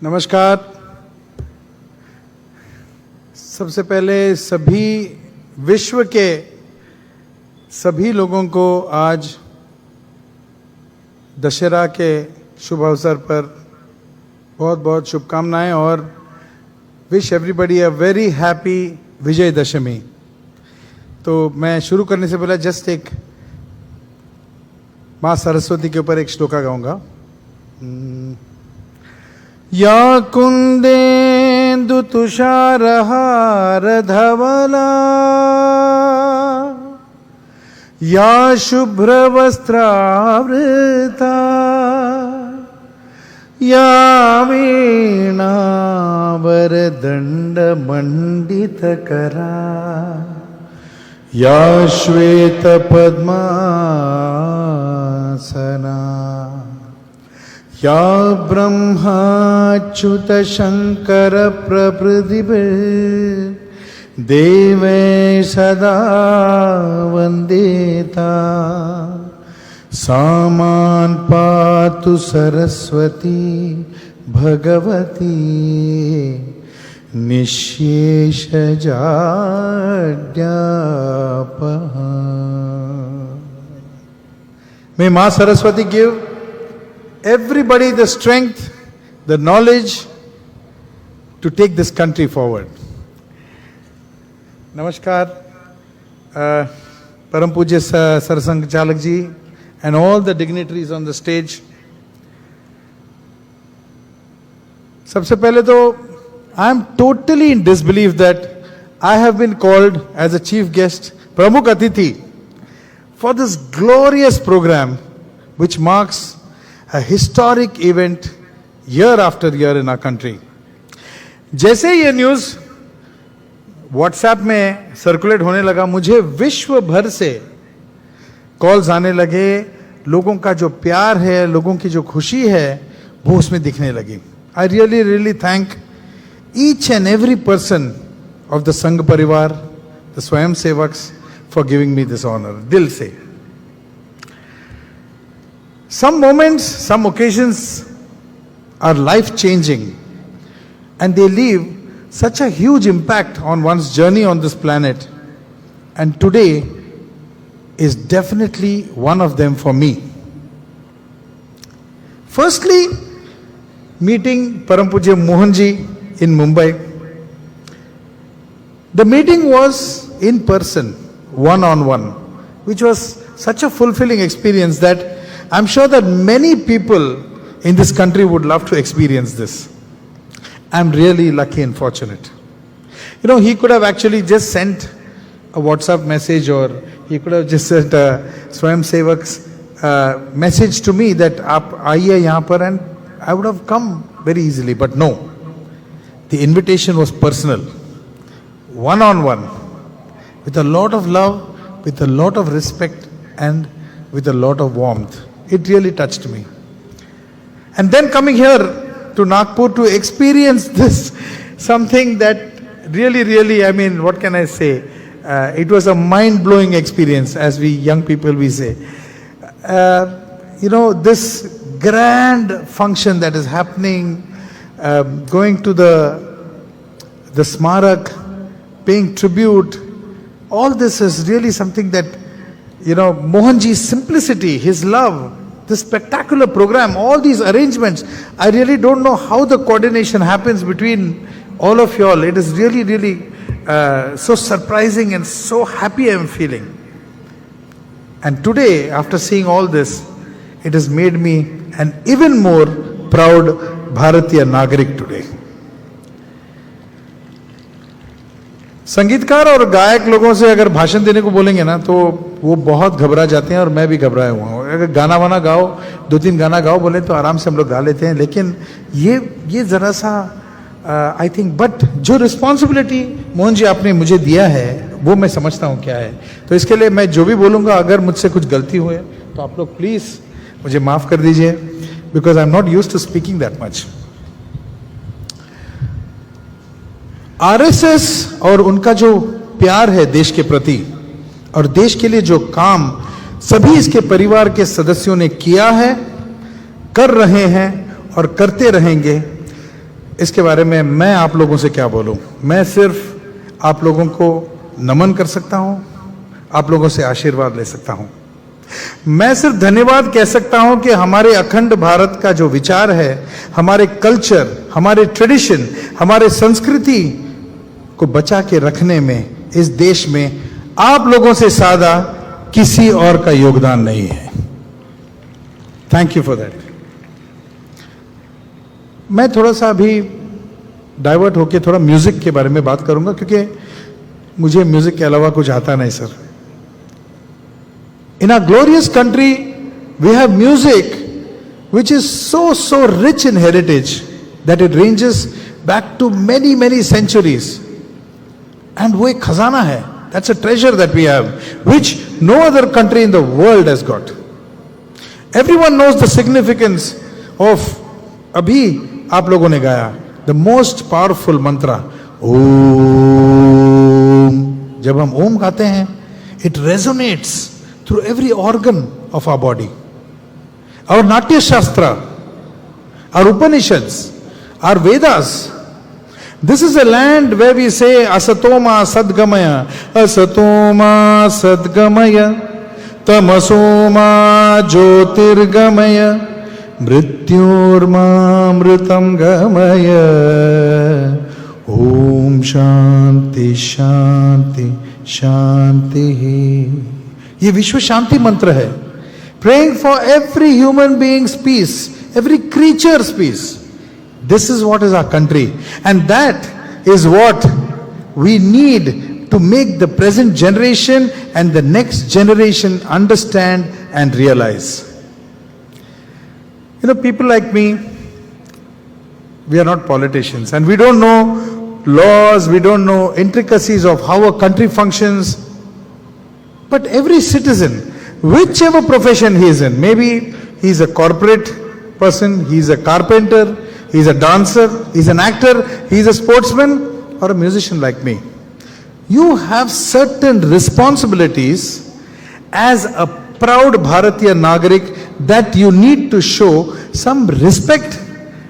नमस्कार। सबसे पहले सभी विश्व के सभी लोगों को आज दशहरा के शुभ अवसर पर बहुत बहुत शुभकामनाएं और wish everybody a very happy Vijayadashami. तो मैं शुरू करने से पहले जस्ट एक माँ सरस्वती के ऊपर एक श्लोका गाऊंगा। या कुंदेन्दु तुषारहार धवला या शुभ्रवस्त्रावृता या वीणावरदण्डमण्डितकरा या श्वेतपद्मासना या ब्रह्माच्युत शंकर प्रभृतिभिः देवै सदा वन्दिता सा मां पातु Saraswati Bhagwati निःशेषजाड्यापहा। May Ma Saraswati give everybody the strength, the knowledge to take this country forward. Namaskar, Param Pujya Sarsang Chalak ji and all the dignitaries on the stage. सबसे पहले तो I am totally in disbelief that I have been called as a chief guest, Pramukh Atithi, for this glorious program which marks a historic event year after year in our country. जैसे ये news WhatsApp में circulate होने लगा, मुझे विश्व भर से calls आने लगे। लोगों का जो प्यार है, लोगों की जो खुशी है, वो उसमें दिखने लगी। I really thank each and every person of the Sangh Parivar, the Swayam Sevaks, for giving me this honor. Dil se. Some moments, some occasions are life-changing and they leave such a huge impact on one's journey on this planet. And today is definitely one of them for me. Firstly, meeting Param Pujya Mohan ji in Mumbai. The meeting was in person, one-on-one, which was such a fulfilling experience that I'm sure that many people in this country would love to experience this. I'm really lucky and fortunate. You know, he could have actually just sent a WhatsApp message, or he could have just sent a Swayam Sevak's message to me that aap aaiye yahan par, and I would have come very easily. But no, the invitation was personal, one-on-one, with a lot of love, with a lot of respect, and with a lot of warmth. It really touched me. And then coming here to Nagpur to experience this, something that really, I mean, what can I say? It was a mind-blowing experience, as we young people, we say. You know, this grand function that is happening, going to the Smarak, paying tribute, all this is really something that, you know, Mohanji's simplicity, his love, this spectacular program, all these arrangements, I really don't know how the coordination happens between all of you all. It is really so surprising and so happy I am feeling. And today, after seeing all this, it has made me an even more proud Bharatiya Nagarik today. संगीतकार और गायक लोगों से अगर भाषण देने को बोलेंगे ना, तो वो बहुत घबरा जाते हैं, और मैं भी घबराया हुआ हूँ। अगर गाना वाना गाओ, 2-3 गाना गाओ बोले तो आराम से हम लोग गा लेते हैं, लेकिन ये ज़रा सा आई थिंक, बट जो रिस्पॉन्सिबिलिटी मोहन जी आपने मुझे दिया है, वो मैं समझता हूँ क्या है। तो इसके लिए मैं जो भी बोलूँगा, अगर मुझसे कुछ गलती हुए तो आप लोग प्लीज़ मुझे माफ़ कर दीजिए, because I am not used to speaking that much. RSS और उनका जो प्यार है देश के प्रति और देश के लिए जो काम सभी इसके परिवार के सदस्यों ने किया है, कर रहे हैं और करते रहेंगे, इसके बारे में मैं आप लोगों से क्या बोलूं। मैं सिर्फ आप लोगों को नमन कर सकता हूं, आप लोगों से आशीर्वाद ले सकता हूं। मैं सिर्फ धन्यवाद कह सकता हूं कि हमारे अखंड भारत का जो विचार है, हमारे कल्चर, हमारे ट्रेडिशन, हमारे संस्कृति को बचा के रखने में इस देश में आप लोगों से ज्यादा किसी और का योगदान नहीं है। Thank you for that. मैं थोड़ा सा अभी डाइवर्ट होके थोड़ा म्यूजिक के बारे में बात करूंगा, क्योंकि मुझे म्यूजिक के अलावा कुछ आता नहीं sir. In our glorious country, we have music which is so rich in heritage that it ranges back to many centuries. And वो एक खजाना है, that's a treasure that we have, which no other country in the world has got. Everyone knows the significance of, अभी आप लोगों ने गाया, the most powerful mantra, ओम। जब हम ओम गाते हैं, it resonates through every organ of our body. Our Natya Shastra, our Upanishads, our Vedas. This is a land where we say asatoma sadgamaya, asatoma sadgamaya, tamasoma jyotirgamaya, mrityormamritam gamaya. Om Shanti Shanti Shanti. ये विश्व शांति मंत्र है, praying for every human being's peace, every creature's peace. This is what is our country, and that is what we need to make the present generation and the next generation understand and realize. You know, people like me, we are not politicians, and we don't know laws, we don't know intricacies of how a country functions. But every citizen, whichever profession he is in, maybe he's a corporate person, he's a carpenter, he's a dancer, he's an actor, he's a sportsman, or a musician like me. You have certain responsibilities as a proud Bharatiya Nagarik that you need to show some respect,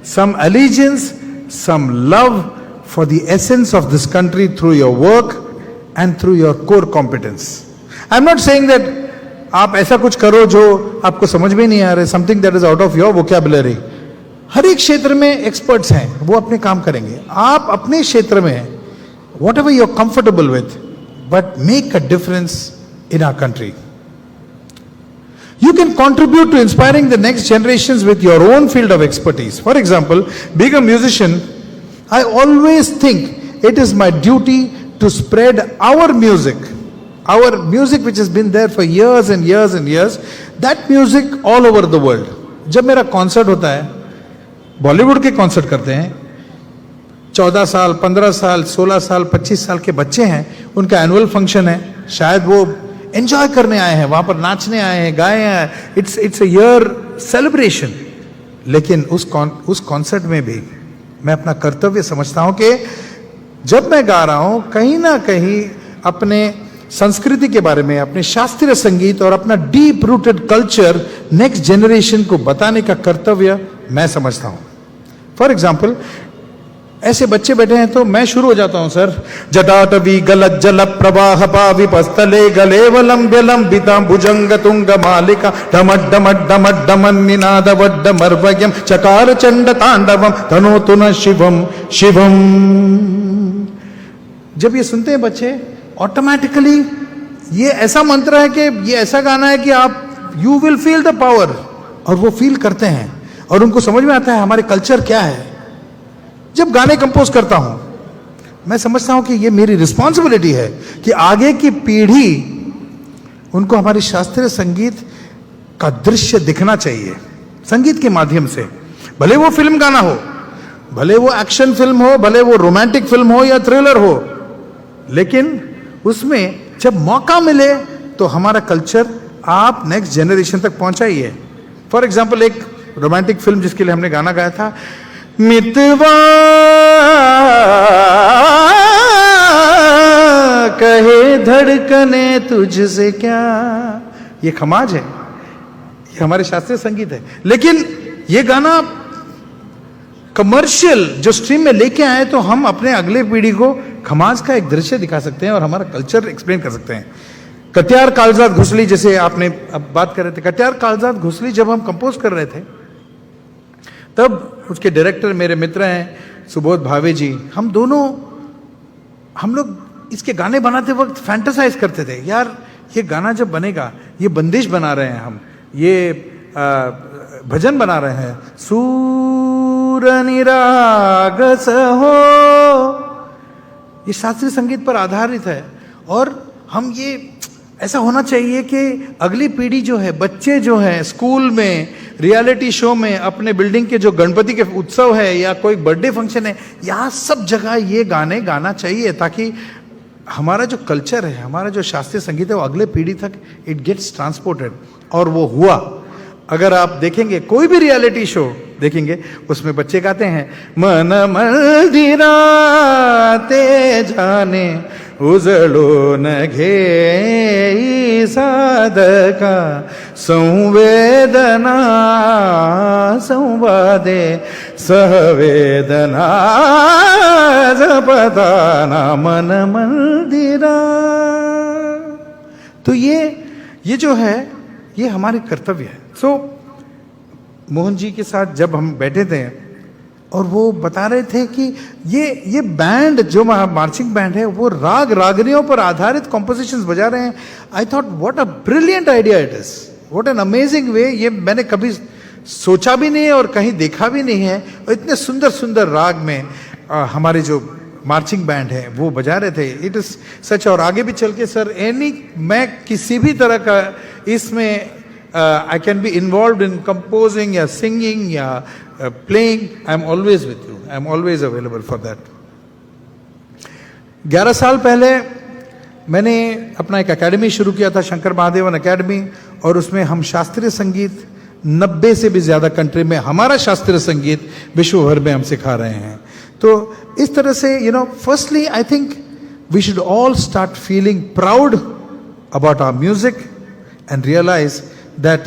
some allegiance, some love for the essence of this country through your work and through your core competence. I'm not saying that आप ऐसा कुछ करो जो आपको समझ में नहीं आ रहा है, something that is out of your vocabulary. हर एक क्षेत्र में एक्सपर्ट्स हैं, वो अपने काम करेंगे। आप अपने क्षेत्र में whatever you're comfortable with, but make a difference in our country. You can contribute to inspiring the next generations with your own field of expertise. For example, being a musician, I always think it is my duty to spread our music which has been there for years and years and years, that music all over the world. जब मेरा concert होता है, बॉलीवुड के concert करते हैं, 14 साल 15 साल 16 साल 25 साल के बच्चे हैं, उनका एनुअल फंक्शन है, शायद वो एंजॉय करने आए हैं, वहां पर नाचने आए हैं, गाए हैं, इट्स अ ईयर सेलिब्रेशन। लेकिन उस कॉन्सर्ट में भी मैं अपना कर्तव्य समझता हूं कि जब मैं गा रहा हूं, कहीं ना कहीं अपने संस्कृति के बारे में, अपने शास्त्रीय संगीत और अपना deep rooted culture next generation को बताने का कर्तव्य मैं समझता हूं। फॉर एग्जाम्पल, ऐसे बच्चे बैठे हैं तो मैं शुरू हो जाता हूं, सर जटाटवी गलत जल प्रवाह पाविपस्तले गलेवलंब्य लंबिता भुजंग तुंग मालिका डमड डमड डमड डमन निनाद वड्ड मर्वयम चकार चंड तांडवम तनोतु न शिवम शिवम। जब ये सुनते हैं बच्चे, ऑटोमेटिकली ये ऐसा मंत्र है कि ये ऐसा गाना है कि आप you will feel the power, और वो फील करते हैं और उनको समझ में आता है हमारे कल्चर क्या है। जब गाने कंपोज करता हूं, मैं समझता हूं कि ये मेरी रिस्पॉन्सिबिलिटी है कि आगे की पीढ़ी उनको हमारे शास्त्रीय संगीत का दृश्य दिखना चाहिए संगीत के माध्यम से। भले वो फिल्म गाना हो, भले वो एक्शन फिल्म हो, भले वो रोमांटिक फिल्म हो या थ्रिलर हो, लेकिन उसमें जब मौका मिले तो हमारा कल्चर आप नेक्स्ट जनरेशन तक पहुंचाइए। फॉर एग्जाम्पल, एक रोमांटिक फिल्म जिसके लिए हमने गाना गाया था, मितवा कहे धड़कने तुझसे क्या, ये खमाज है, ये हमारे शास्त्रीय संगीत है। लेकिन ये गाना कमर्शियल जो स्ट्रीम में लेके आए तो हम अपने अगले पीढ़ी को खमाज का एक दृश्य दिखा सकते हैं और हमारा कल्चर एक्सप्लेन कर सकते हैं। कट्यार कालजात घुसली, जैसे आपने अब बात कर रहे थे, कट्यार कालजात घुसली जब हम कंपोज कर रहे थे तब उसके डायरेक्टर मेरे मित्र हैं सुबोध भावे जी, हम लोग इसके गाने बनाते वक्त फैंटेसाइज करते थे, यार ये गाना जब बनेगा, ये बंदिश बना रहे हैं हम, ये भजन बना रहे हैं, सूर निरागस हो, ये शास्त्रीय संगीत पर आधारित है। और हम ये ऐसा होना चाहिए कि अगली पीढ़ी जो है, बच्चे जो हैं स्कूल में, रियलिटी शो में, अपने बिल्डिंग के जो गणपति के उत्सव है या कोई बर्थडे फंक्शन है, यहाँ सब जगह ये गाने गाना चाहिए ताकि हमारा जो कल्चर है, हमारा जो शास्त्रीय संगीत है वो अगले पीढ़ी तक इट गेट्स ट्रांसपोर्टेड। और वो हुआ। अगर आप देखेंगे कोई भी रियलिटी शो देखेंगे उसमें बच्चे गाते हैं, मन मंदिराते जाने उजळो न घे साधका संवेदना संवादे सहवेदना जपदाना मन मंदिरा। तो ये जो है ये हमारे कर्तव्य है। मोहन जी के साथ जब हम बैठे थे और वो बता रहे थे कि ये बैंड जो मार्चिंग बैंड है वो राग रागनियों पर आधारित कॉम्पोजिशंस बजा रहे हैं। I thought what a brilliant idea it is, what an amazing वे। ये मैंने कभी सोचा भी नहीं और कहीं देखा भी नहीं है। और इतने सुंदर सुंदर राग में हमारे जो मार्चिंग बैंड है वो बजा रहे थे। It is such. और आगे भी चल के सर मैं किसी भी तरह का इसमें I can be involved in composing या singing या playing, I am always with you, I am always available for that. 11 साल पहले मैंने अपना एक एकेडमी शुरू किया था, शंकर महादेवन एकेडमी, और उसमें हम शास्त्रीय संगीत 90 से भी ज्यादा कंट्री में हमारा शास्त्रीय संगीत विश्व भर में हम सिखा रहे हैं। तो इस तरह से firstly I think we should all start feeling proud about our music and realize that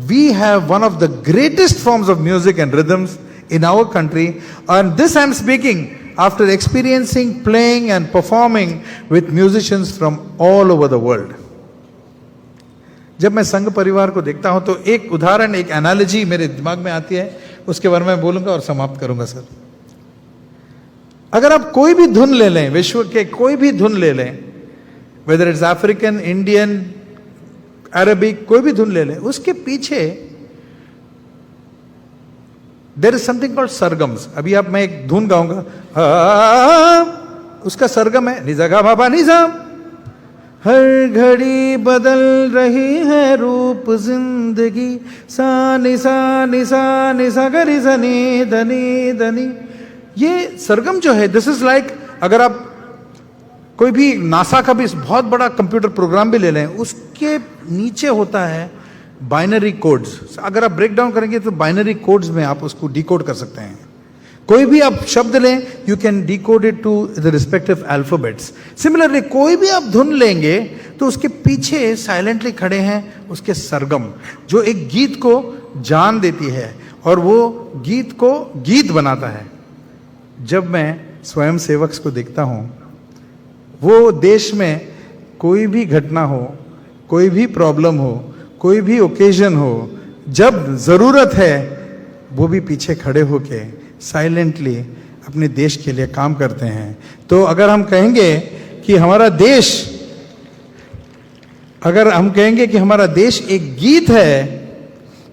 we have one of the greatest forms of music and rhythms in our country. And this I am speaking after experiencing, playing and performing with musicians from all over the world. जब मैं संघ परिवार को देखता हूं तो एक उदाहरण, एक एनालॉजी मेरे दिमाग में आती है, उसके बारे में बोलूंगा और समाप्त करूंगा सर। अगर आप कोई भी धुन ले लें, विश्व के कोई भी धुन ले लें, whether it's African, Indian, Arabic, कोई भी धुन ले लें, उसके पीछे देयर इज समथिंग कॉल्ड सरगम्स। अभी आप, मैं एक धुन गाऊंगा, उसका सरगम है निजा गा बाबा निजाम। हर घड़ी बदल रही है रूप जिंदगी, सा निसा निसा निसा गरी सनी धनी धनी। ये सरगम जो है, दिस इज लाइक, अगर आप कोई भी नासा का भी बहुत बड़ा कंप्यूटर प्रोग्राम भी ले लें, उसके नीचे होता है बाइनरी कोड्स। अगर आप ब्रेक डाउन करेंगे तो बाइनरी कोड्स में आप उसको डिकोड कर सकते हैं। कोई भी आप शब्द लें, you can decode it to the respective alphabets. Similarly कोई भी आप धुन लेंगे तो उसके पीछे साइलेंटली खड़े हैं उसके सरगम, जो एक गीत को जान देती है और वो गीत को गीत बनाता है। जब मैं स्वयं सेवक को देखता हूं, वो देश में कोई भी घटना हो, कोई भी प्रॉब्लम हो, कोई भी ओकेजन हो, जब जरूरत है वो भी पीछे खड़े होके साइलेंटली अपने देश के लिए काम करते हैं। तो अगर हम कहेंगे कि हमारा देश, अगर हम कहेंगे कि हमारा देश एक गीत है,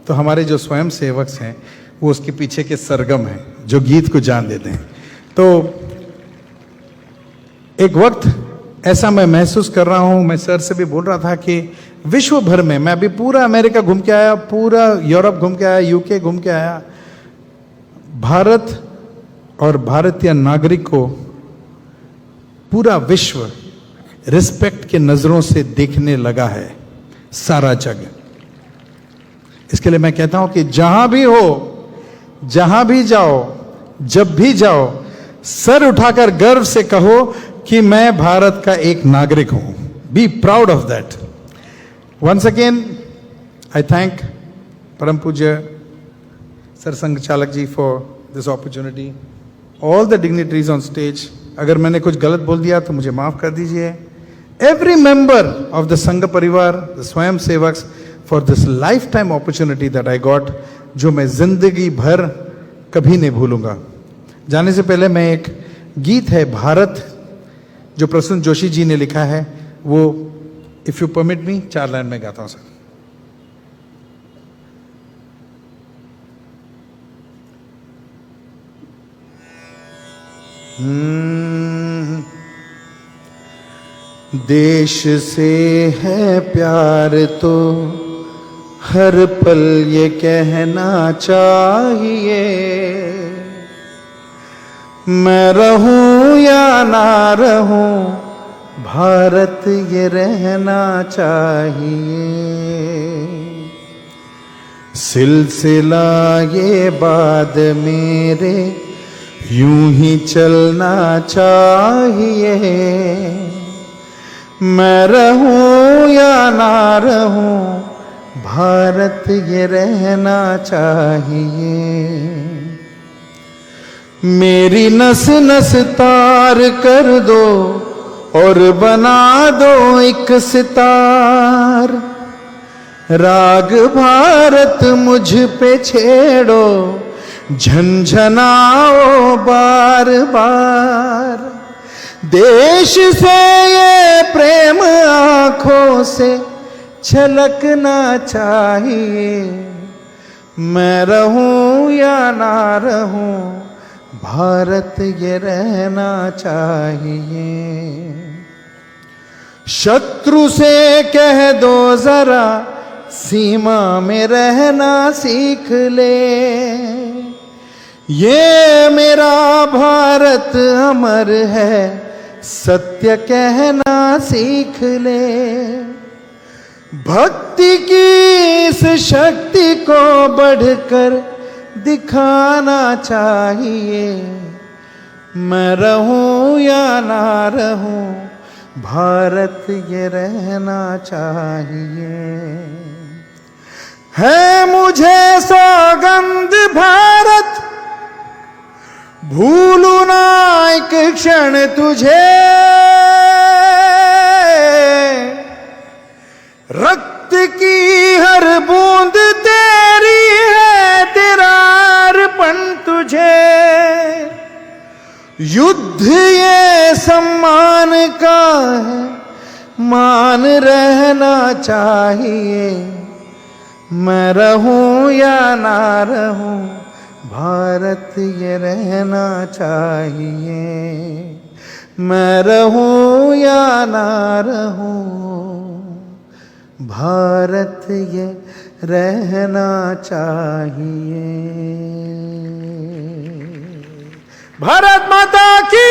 तो हमारे जो स्वयं सेवक हैं वो उसके पीछे के सरगम हैं जो गीत को जान देते हैं। तो एक वक्त ऐसा मैं महसूस कर रहा हूं, मैं सर से भी बोल रहा था कि विश्व भर में, मैं अभी पूरा अमेरिका घूम के आया, पूरा यूरोप घूम के आया, यूके घूम के आया, भारत और भारतीय नागरिक को पूरा विश्व रिस्पेक्ट के नजरों से देखने लगा है, सारा जग। इसके लिए मैं कहता हूं कि जहां भी हो, जहां भी जाओ, जब भी जाओ, सर उठाकर गर्व से कहो कि मैं भारत का एक नागरिक हूं। Be proud of that. Once again I thank परम पूज्य सरसंघ चालक ji for this opportunity. All the dignitaries on stage. अगर मैंने कुछ गलत बोल दिया तो मुझे माफ कर दीजिए. Every member of the Sangha Parivar, the Swayam Sevaks, for this lifetime opportunity that I got, जो मैं जिंदगी भर कभी नहीं भूलूंगा. जाने से पहले मैं एक गीत है भारत जो प्रसून जोशी जी ने लिखा है, वो if you permit me 4 line में गाता हूं सर. देश से है प्यार तो हर पल ये कहना चाहिए, मैं रहूं या ना रहूं भारत ये रहना चाहिए. सिलसिला ये बाद मेरे यूं ही चलना चाहिए, मैं रहूं या ना रहूं भारत ये रहना चाहिए. मेरी नस नस तार कर दो और बना दो एक सितार, राग भारत मुझ पे छेड़ो झंझनाओ बार बार. देश से ये प्रेम आंखों से छलकना चाहिए, मैं रहूं या ना रहूं भारत ये रहना चाहिए. शत्रु से कह दो जरा सीमा में रहना सीख ले, ये मेरा भारत अमर है सत्य कहना सीख ले. भक्ति की इस शक्ति को बढ़कर दिखाना चाहिए, मैं रहूं या ना रहूं भारत ये रहना चाहिए. है मुझे सौगंध भारत भूलू ना एक क्षण तुझे, रक्त की हर बूंद तेरी है तेरा अर्पण तुझे. युद्ध ये सम्मान का है मान रहना चाहिए, मैं रहूं या ना रहूं भारत ये रहना चाहिए, मैं रहूं या ना रहूं भारत ये रहना चाहिए. भारत माता की